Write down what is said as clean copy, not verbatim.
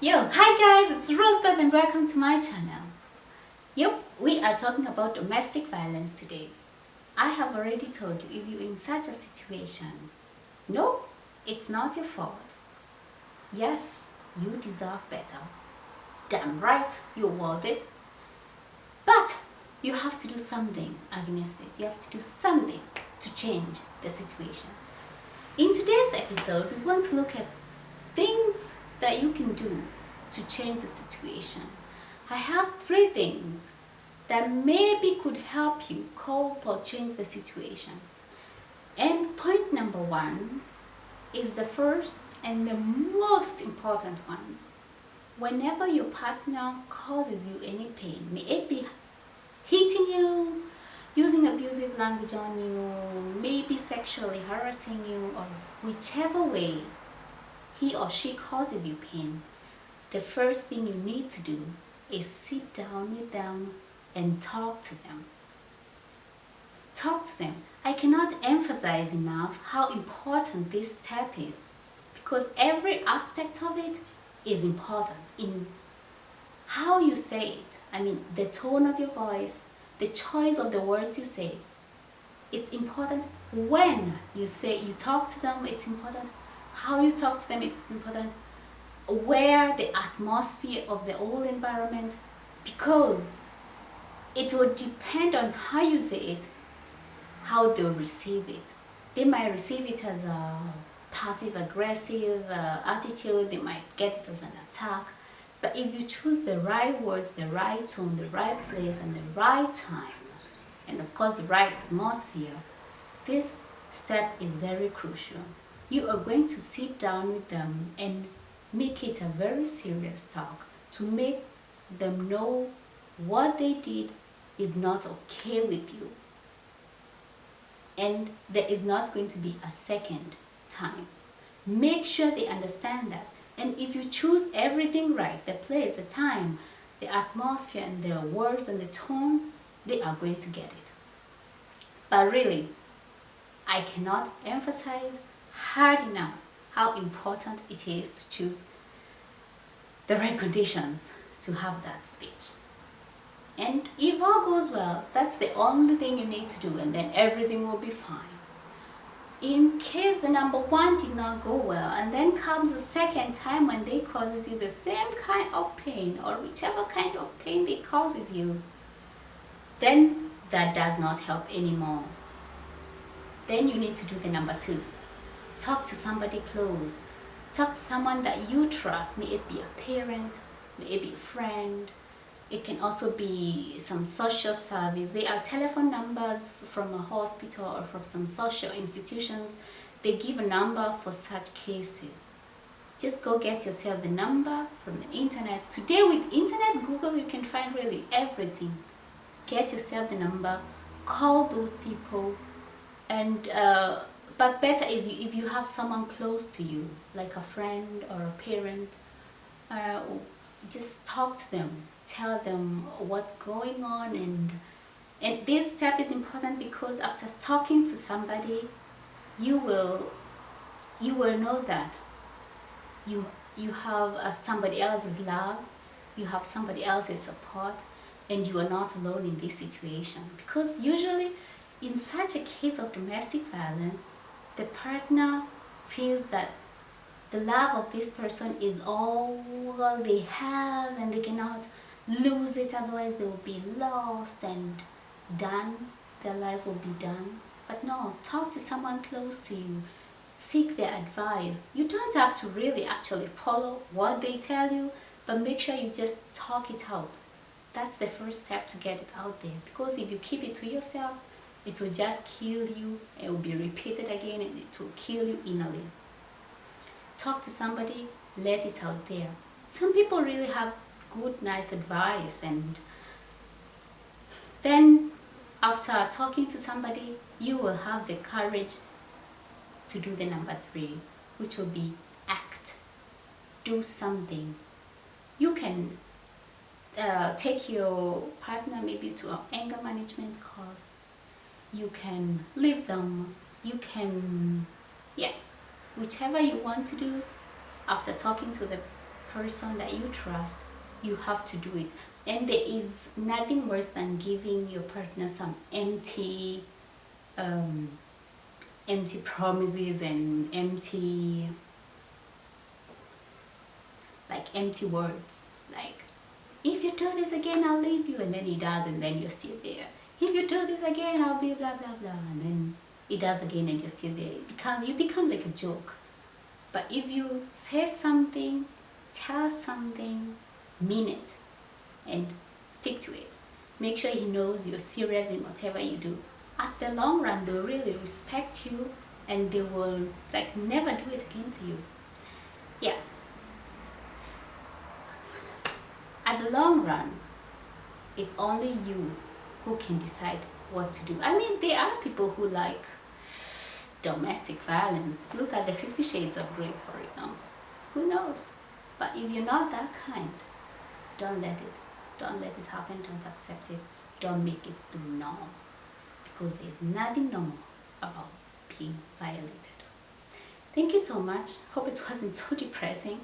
Yo, hi guys, it's Rosebud and welcome to my channel. Yep, we are talking about domestic violence today. I have already told you, if you're in such a situation, no, it's not your fault. Yes, you deserve better. Damn right, you're worth it. But you have to do something against it. You have to do something to change the situation. In today's episode, we want to look at things that you can do to change the situation. I have 3 things that maybe could help you cope or change the situation. And point number 1 is the first and the most important one. Whenever your partner causes you any pain, may it be hitting you, using abusive language on you, maybe sexually harassing you, or whichever way he or she causes you pain, the first thing you need to do is sit down with them and talk to them. Talk to them. I cannot emphasize enough how important this step is, because every aspect of it is important in how you say it. I mean, the tone of your voice, the choice of the words you say. It's important when you talk to them, it's important how you talk to them, it's important where the atmosphere of the whole environment, because it will depend on how you say it, how they'll receive it. They might receive it as a passive aggressive attitude, they might get it as an attack. But if you choose the right words, the right tone, the right place, and the right time, and of course the right atmosphere, this step is very crucial. You are going to sit down with them and make it a very serious talk to make them know what they did is not okay with you. And there is not going to be a second time. Make sure they understand that. And if you choose everything right, the place, the time, the atmosphere, and the words and the tone, they are going to get it. But really, I cannot emphasize hard enough how important it is to choose the right conditions to have that speech. And if all goes well, that's the only thing you need to do, and then everything will be fine. In case the number 1 did not go well, and then comes a second time when they causes you the same kind of pain, or whichever kind of pain they causes you, then that does not help anymore. Then you need to do the number 2. Talk to somebody close. Talk to someone that you trust. May it be a parent, may it be a friend. It can also be some social service. There are telephone numbers from a hospital or from some social institutions. They give a number for such cases. Just go get yourself the number from the internet. Today with internet, Google, you can find really everything. Get yourself the number, call those people, and but better is if you have someone close to you, like a friend or a parent, just talk to them, tell them what's going on. And this step is important because after talking to somebody, you will know that you have somebody else's love, you have somebody else's support, and you are not alone in this situation. Because usually in such a case of domestic violence, the partner feels that the love of this person is all they have and they cannot lose it, otherwise they will be lost and done, their life will be done. But no, talk to someone close to you, seek their advice. You don't have to really actually follow what they tell you, but make sure you just talk it out. That's the first step to get it out there, because if you keep it to yourself, it will just kill you. It will be repeated again and it will kill you innerly. Talk to somebody, let it out there. Some people really have good, nice advice, and then after talking to somebody, you will have the courage to do the number 3, which will be act. Do something. You can take your partner maybe to an anger management course. You can leave them. You can, whichever you want to do after talking to the person that you trust, you have to do it. And there is nothing worse than giving your partner some empty promises and empty words, like, if you do this again I'll leave you, and then he does, and then you're still there. If you do this again I'll be blah blah blah, and then he does again and you're still there. You become like a joke. But if you say something, tell something, mean it, and stick to it, make sure he knows you're serious in whatever you do, at the long run they'll really respect you, and they will like never do it again to you. Yeah, at the long run it's only you who can decide what to do. I mean, there are people who like domestic violence. Look at the 50 Shades of Grey, for example. Who knows? But if you're not that kind, don't let it happen. Don't accept it. Don't make it the norm, because there's nothing normal about being violated. Thank you so much. Hope it wasn't so depressing.